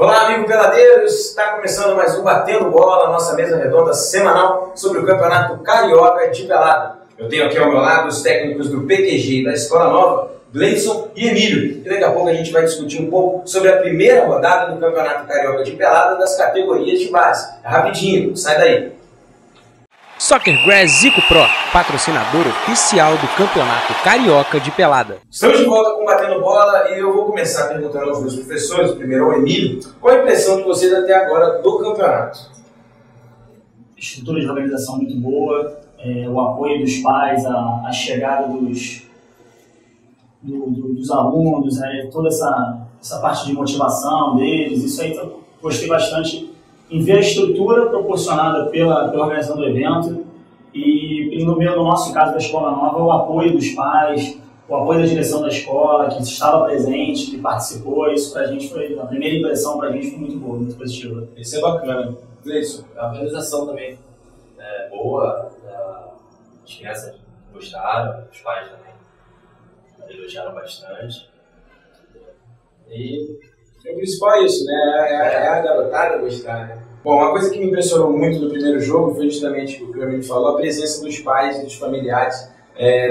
Olá, amigo peladeiros! Está começando mais um Batendo Bola, nossa mesa redonda semanal sobre o Campeonato Carioca de Pelada. Eu tenho aqui ao meu lado os técnicos do PQG e da Escola Nova, Gleison e Emílio. E daqui a pouco a gente vai discutir um pouco sobre a primeira rodada do Campeonato Carioca de Pelada das categorias de base. É rapidinho, sai daí! Soccergrass Zico Pro, patrocinador oficial do Campeonato Carioca de Pelada. Estamos de volta com Batendo Bola e eu vou começar perguntando aos meus professores, primeiro ao Emílio, qual a impressão de vocês até agora do campeonato? Estrutura de organização muito boa, o apoio dos pais, a chegada dos alunos, toda essa parte de motivação deles, isso aí eu gostei bastante em ver a estrutura proporcionada pela organização do evento e no nosso caso da Escola Nova, o apoio dos pais, o apoio da direção da escola, que estava presente, que participou. Isso pra gente foi, a primeira impressão pra gente foi muito boa, muito positiva. Isso é bacana. Isso. A organização também é boa, as crianças gostaram, os pais também elogiaram bastante. E o principal é isso, né? É a garotada gostar, né? Bom, uma coisa que me impressionou muito no primeiro jogo foi justamente o que o Emílio falou, a presença dos pais e dos familiares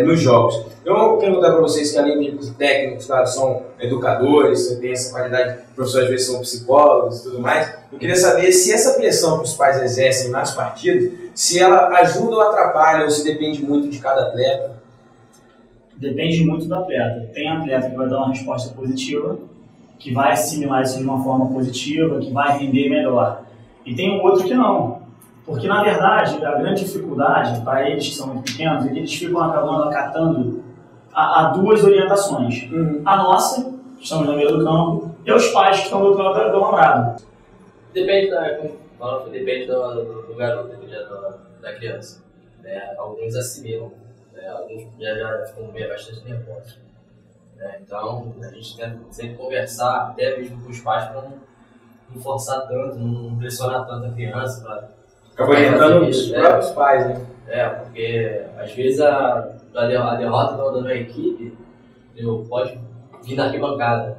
nos jogos. Eu vou perguntar para vocês que além de técnicos, claro, são educadores, você tem essa qualidade, professores às vezes são psicólogos e tudo mais, eu queria saber se essa pressão que os pais exercem nas partidas, se ela ajuda ou atrapalha, ou se depende muito de cada atleta. Depende muito do atleta. Tem atleta que vai dar uma resposta positiva, que vai assimilar isso de uma forma positiva, que vai render melhor. E tem um outro que não. Porque, na verdade, a grande dificuldade para eles que são muito pequenos é que eles ficam acabando acatando a duas orientações. A nossa, que estamos na beira do campo, e os pais que estão do outro lado do alambrado. Depende do garoto, da criança. Alguns assimilam, alguns já ficam bastante nervosos. Então, a gente tenta sempre conversar, até mesmo com os pais, para não forçar tanto, não pressionar tanto a criança. Acaba orientando os próprios pais, né? Porque às vezes a derrota da equipe pode vir na arquibancada.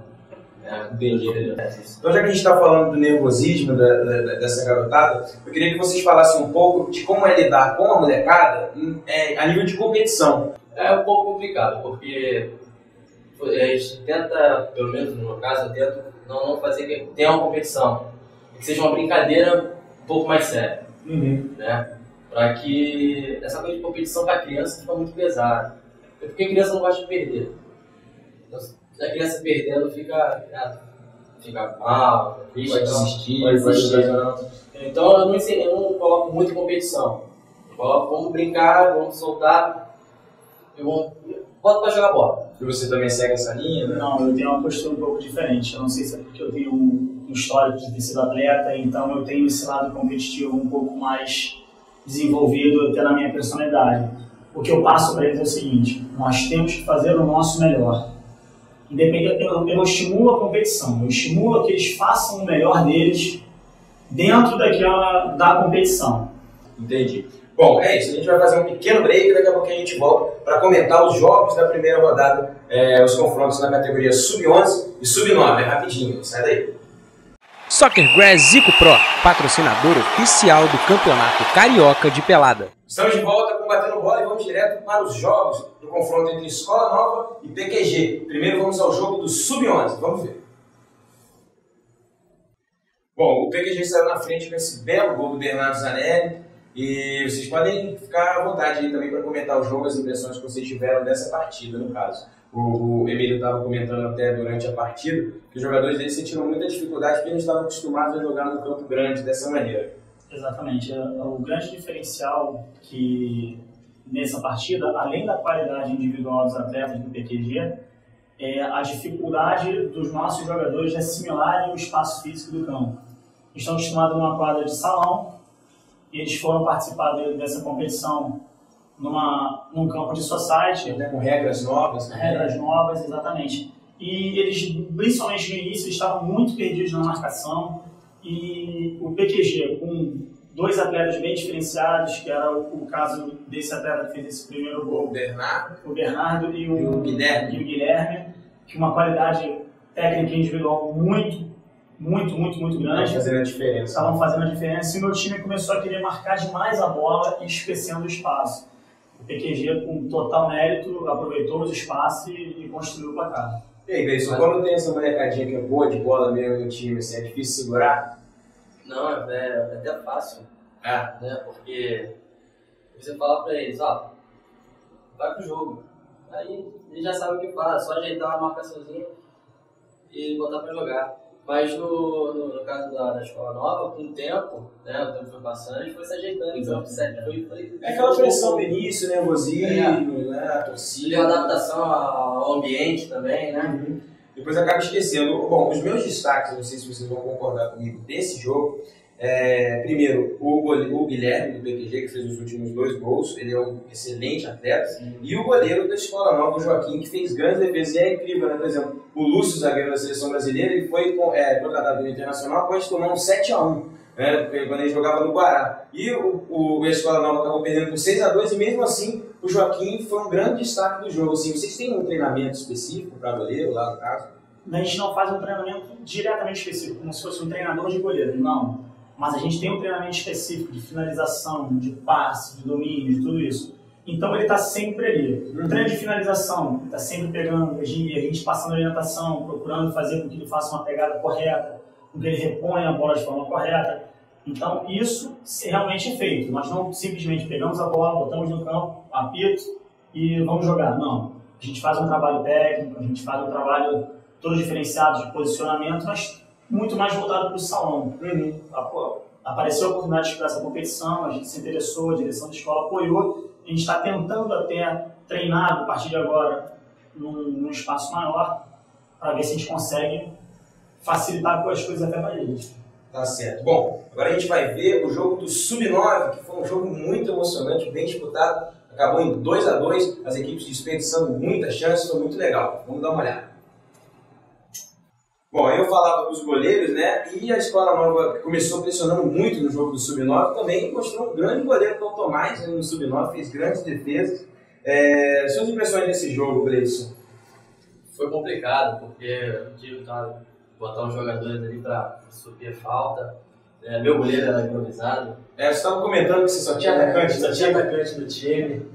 Então, já que a gente está falando do nervosismo dessa garotada, eu queria que vocês falassem um pouco de como é lidar com a molecada a nível de competição. É um pouco complicado, porque a gente tenta, pelo menos no meu caso, eu tento não fazer que tenha uma competição, que seja uma brincadeira um pouco mais séria, né? Para que essa coisa de competição para a criança fica muito pesada, porque a criança não gosta de perder. Então, se a criança perdendo fica mal, triste, vai desistir. Então eu não coloco muito competição, eu coloco vamos brincar, vamos soltar, bota para jogar bola. E você também segue essa linha, né? Não, eu tenho uma postura um pouco diferente. Eu não sei se é porque eu tenho um histórico de ter sido atleta, então eu tenho esse lado competitivo um pouco mais desenvolvido até na minha personalidade. O que eu passo para eles é o seguinte: nós temos que fazer o nosso melhor. Eu não estimulo a competição, eu estimulo que eles façam o melhor deles dentro da competição. Entendi. Bom, é isso. A gente vai fazer um pequeno break e daqui a pouco a gente volta para comentar os jogos da primeira rodada, os confrontos na categoria Sub-11 e Sub-9. É rapidinho, sai daí. Soccergrass Zico Pro, patrocinador oficial do Campeonato Carioca de Pelada. Estamos de volta com Batendo Bola e vamos direto para os jogos do confronto entre Escola Nova e PQG. Primeiro vamos ao jogo do Sub-11. Vamos ver. Bom, o PQG saiu na frente com esse belo gol do Bernardo Zanelli. E vocês podem ficar à vontade aí também para comentar o jogo, as impressões que vocês tiveram dessa partida, no caso. O Emílio estava comentando até durante a partida que os jogadores deles sentiram muita dificuldade porque eles estavam acostumados a jogar no campo grande dessa maneira. Exatamente. O grande diferencial que nessa partida, além da qualidade individual dos atletas do PQG, é a dificuldade dos nossos jogadores de assimilarem o espaço físico do campo. Eles estão acostumados numa quadra de salão, e eles foram participar dessa competição num campo de society. Com regras novas. Regras novas, exatamente. E eles, principalmente no início, estavam muito perdidos na marcação. E o PQG, com dois atletas bem diferenciados, que era o caso desse atleta que fez esse primeiro gol, o Bernardo e o Guilherme, que uma qualidade técnica individual muito muito grande. Fazendo a diferença. Estavam fazendo a diferença e o meu time começou a querer marcar demais a bola e esquecendo o espaço. O PQG, com total mérito, aproveitou os espaços e construiu o placar. E aí, Gleison, quando tem essa molecadinha que é boa de bola mesmo no time, assim, é difícil segurar? Não, é até fácil. É. Né? Porque você fala pra eles, ó, vai pro jogo. Aí eles já sabem o que faz, só ajeitar uma marcaçãozinha e botar pra jogar. Mas no caso da escola nova, com o tempo, né, o tempo foi passando, foi se ajeitando. Então, foi É aquela pressão no início, nervosismo, né, a torcida. E a adaptação ao ambiente também, né? Depois acaba esquecendo. Bom, os meus destaques, não sei se vocês vão concordar comigo, desse jogo, primeiro, o Guilherme do PQG, que fez os últimos 2 gols, ele é um excelente atleta, e o goleiro da Escola Nova, o Joaquim, que fez grandes defesas, e é incrível, né? Por exemplo, o Lúcio, zagueiro da Seleção Brasileira, ele foi contratado no Internacional após tomar um 7-1, né, quando ele jogava no Guará. E a Escola Nova acabou perdendo por 6-2, e mesmo assim, o Joaquim foi um grande destaque do jogo. Assim, vocês têm um treinamento específico para goleiro, lá no caso? A gente não faz um treinamento diretamente específico, como se fosse um treinador de goleiro, não. Mas a gente tem um treinamento específico de finalização, de passe, de domínio, de tudo isso. Então ele está sempre ali. O treino de finalização, está sempre pegando, a gente passando orientação, procurando fazer com que ele faça uma pegada correta, com que ele reponha a bola de forma correta. Então isso realmente é feito. Nós não simplesmente pegamos a bola, botamos no campo, apito e vamos jogar. Não. A gente faz um trabalho técnico, a gente faz um trabalho todo diferenciado de posicionamento, mas muito mais voltado para o salão. Apareceu a oportunidade de disputar essa competição, a gente se interessou, a direção da escola apoiou, a gente está tentando até treinar a partir de agora num espaço maior para ver se a gente consegue facilitar as coisas até para eles. Tá certo. Bom, agora a gente vai ver o jogo do Sub-9, que foi um jogo muito emocionante, bem disputado, acabou em 2-2, as equipes desperdiçando muitas chances, foi muito legal. Vamos dar uma olhada. Bom, eu falava dos goleiros, né? E a Escola Nova começou pressionando muito no jogo do Sub-9, também mostrou um grande goleiro, que é o Tomás, no Sub-9, fez grandes defesas. Suas impressões desse jogo, Gleison? Foi complicado, porque eu tive que botar os jogadores ali para subir a falta. Meu goleiro era improvisado. Você estava comentando que você só tinha atacante no time.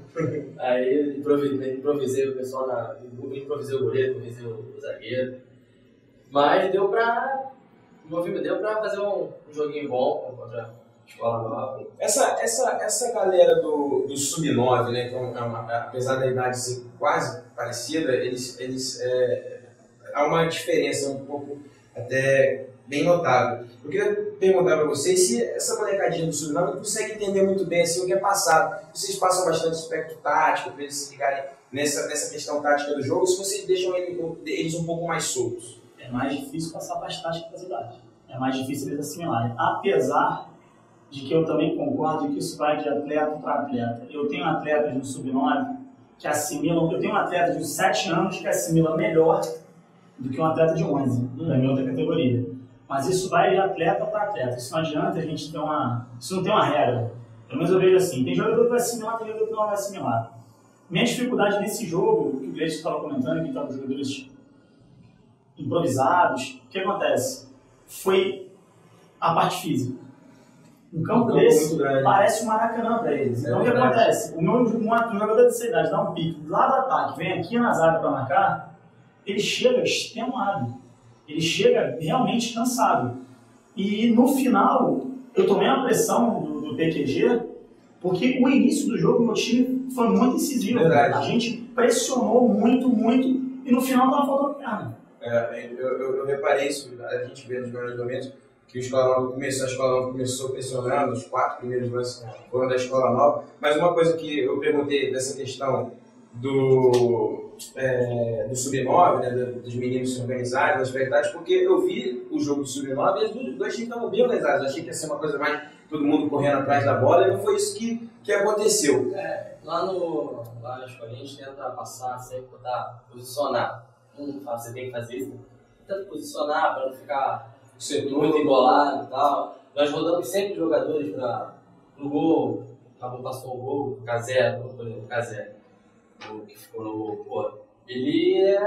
Aí improvisei o pessoal improvisei o goleiro, improvisei o zagueiro. Mas deu pra fazer um joguinho bom contra a Escola Nova. Essa galera do Sub-9, né, que apesar da idade ser quase parecida, há uma diferença um pouco até bem notável. Eu queria perguntar para vocês se essa molecadinha do Sub-9 consegue entender muito bem assim, o que é passado. Vocês passam bastante aspecto tático para eles se ligarem nessa questão tática do jogo, se vocês deixam eles um pouco mais soltos. É mais difícil passar para as táticas das idades. É mais difícil eles assimilarem. Apesar de que eu também concordo que isso vai de atleta para atleta. Eu tenho atletas no Sub-9 que assimilam... Eu tenho um atleta de 7 anos que assimila melhor do que um atleta de 11, da minha outra categoria. Mas isso vai de atleta para atleta. Isso não adianta a gente ter Isso não tem uma regra. Pelo menos eu vejo assim. Tem jogador que vai assimilar, tem jogador que não vai assimilar. Minha dificuldade nesse jogo, que o Gleison estava comentando, que estavam os jogadores improvisados, o que acontece? Foi a parte física. Um campo desse parece um Maracanã para eles. Então o que acontece? Um jogador dessa idade dá um pique lá do ataque, vem aqui na zaga para marcar, ele chega extenuado. Ele chega realmente cansado. E no final, eu tomei uma pressão do PQG, porque o início do jogo, meu time foi muito incisivo. A gente pressionou muito, e no final estava faltando perna. Eu reparei isso, a gente vê nos melhores momentos, que a Escola Nova começou pressionando, os 4 primeiros lances foram da Escola Nova. Mas uma coisa que eu perguntei dessa questão do Sub-9, né, dos meninos se organizarem, das verdades, porque eu vi o jogo do Sub-9 e os dois times estavam bem organizados. Eu achei que ia ser uma coisa mais todo mundo correndo atrás da bola, e não foi isso que aconteceu. Lá na escola a gente tenta passar, sempre posicionar. Você tem que fazer isso, tenta posicionar para não ficar muito embolado e tal. Nós rodamos sempre os jogadores pro gol, passou o gol, o Cazé, o que ficou no gol. Pô, ele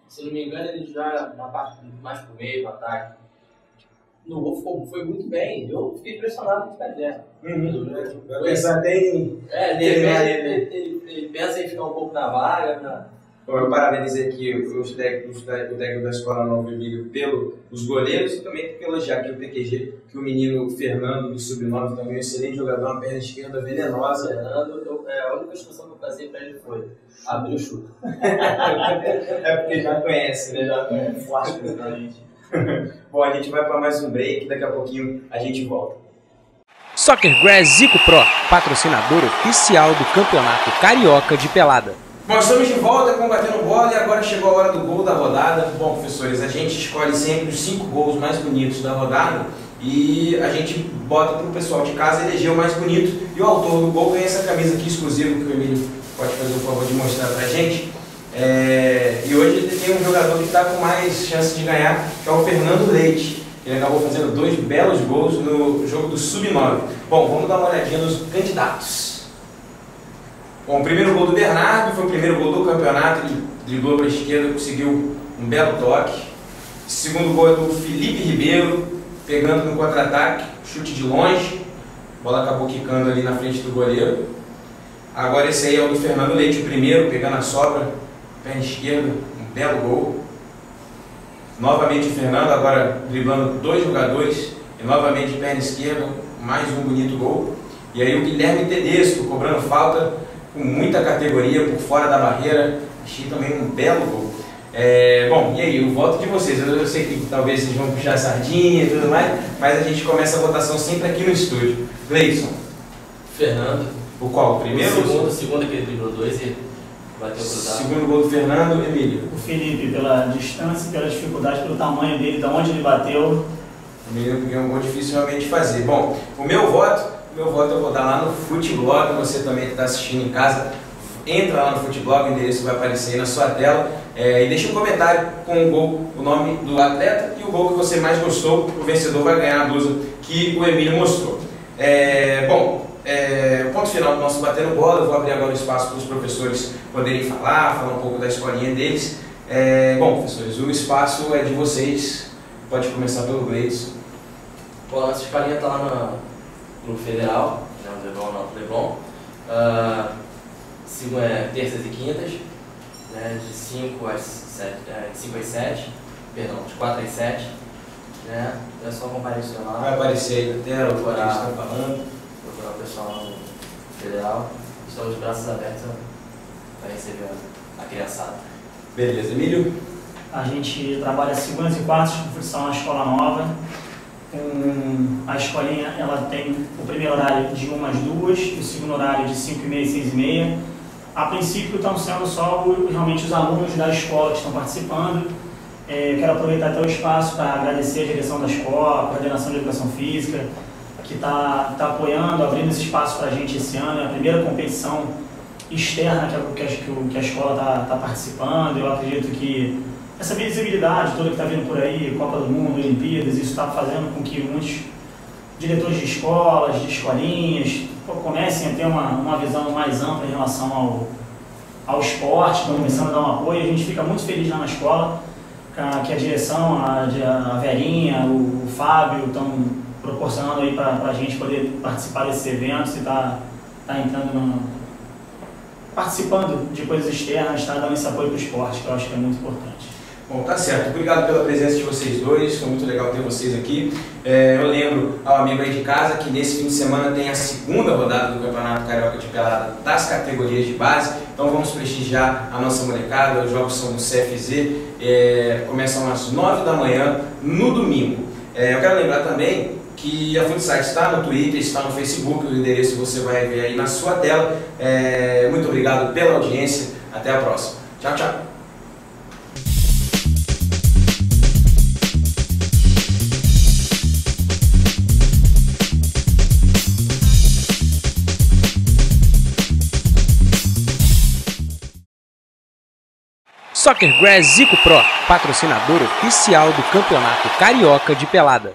se não me engano, ele já na parte mais pro meio, pro ataque. no gol foi muito bem. Eu fiquei impressionado com o Pé. Pensar até em... Ele pensa em ficar um pouco na vaga. Bom, eu parabenizei aqui o técnico da Escola Nova Emílio pelos goleiros e também tem que elogiar aqui o PQG, que o menino Fernando, do Sub-9, também é um excelente jogador, uma perna esquerda venenosa. Fernando, a única instrução que eu passei para ele foi abrir o chute. É porque já conhece, né? Já conhece. Forte, principalmente. Bom, a gente vai para mais um break, daqui a pouquinho a gente volta. Soccer Grass Zico Pro, patrocinador oficial do Campeonato Carioca de Pelada. Bom, estamos de volta com Batendo Bola e agora chegou a hora do gol da rodada. Bom, professores, a gente escolhe sempre os 5 gols mais bonitos da rodada e a gente bota para o pessoal de casa eleger o mais bonito e o autor do gol ganha essa camisa aqui exclusiva que o Emílio pode fazer o favor de mostrar para a gente. E hoje ele tem um jogador que está com mais chance de ganhar, que é o Fernando Leite. Ele acabou fazendo 2 belos gols no jogo do Sub-9. Bom, vamos dar uma olhadinha nos candidatos. Bom, o primeiro gol do Bernardo foi o primeiro gol do campeonato, ele driblou para a esquerda, conseguiu um belo toque. O segundo gol é do Felipe Ribeiro, pegando no contra-ataque, chute de longe, a bola acabou quicando ali na frente do goleiro. Agora esse aí é o do Fernando Leite, o primeiro, pegando a sobra, perna esquerda, um belo gol. Novamente o Fernando, agora driblando 2 jogadores, e novamente perna esquerda, mais um bonito gol. E aí o Guilherme Tedesco, cobrando falta, com muita categoria, por fora da barreira, achei também um belo gol. Bom, e aí, o voto de vocês, eu sei que talvez vocês vão puxar a sardinha e tudo mais, mas a gente começa a votação sempre aqui no estúdio. Gleison. Fernando. O qual? O primeiro? O segundo que ele driblou 2 e bateu cruzado. Segundo gol do Fernando, Emílio. O Felipe, pela distância, pela dificuldade, pelo tamanho dele, de onde ele bateu. O menino porque é um gol difícil realmente de fazer. Bom, o meu voto eu vou dar lá no Futeblog, você também que está assistindo em casa, entra lá no Futeblog, o endereço vai aparecer aí na sua tela, e deixa um comentário com o gol, o nome do atleta e o gol que você mais gostou, o vencedor vai ganhar a blusa que o Emílio mostrou. Ponto final do nosso Batendo Bola, eu vou abrir agora o espaço para os professores poderem falar um pouco da escolinha deles. Bom, professores, o espaço é de vocês, pode começar pelo Gleison. Bom, a nossa escolinha está lá no Federal, no Leblon, terças e quintas, né, de 5 às 7, perdão, de 4 às 7, né, é só comparecer lá. Vai aparecer aí na tela, o que a gente está falando. Procurar o pessoal lá no Federal, estamos de braços abertos para receber a criançada. Beleza, Emílio? A gente trabalha segundas e quartas com futsal na Escola Nova. A escolinha ela tem o primeiro horário de 1 às 2, o segundo horário de 5h30 e 6h30. A princípio estão sendo só realmente os alunos da escola que estão participando. Quero aproveitar até o espaço para agradecer a direção da escola, a coordenação de educação física, que está apoiando, abrindo esse espaço para a gente esse ano. É a primeira competição externa que a escola está participando. Eu acredito que essa visibilidade toda que está vindo por aí, Copa do Mundo, Olimpíadas, isso está fazendo com que muitos diretores de escolas, de escolinhas, comecem a ter uma visão mais ampla em relação ao esporte, estão começando a dar um apoio. A gente fica muito feliz lá na escola, que a direção, a Verinha, o Fábio estão proporcionando aí para a gente poder participar desses eventos e tá participando de coisas externas, está dando esse apoio para o esporte, que eu acho que é muito importante. Bom, tá certo. Obrigado pela presença de vocês dois, foi muito legal ter vocês aqui. Eu lembro ao amigo aí de casa que nesse fim de semana tem a segunda rodada do Campeonato Carioca de Pelada das categorias de base, então vamos prestigiar a nossa molecada. Os jogos são do CFZ, começam às 9 da manhã no domingo. Eu quero lembrar também que a Futsal está no Twitter, está no Facebook, o endereço você vai ver aí na sua tela. Muito obrigado pela audiência, até a próxima. Tchau, tchau. Soccer Grass Zico Pro, patrocinador oficial do Campeonato Carioca de Pelada.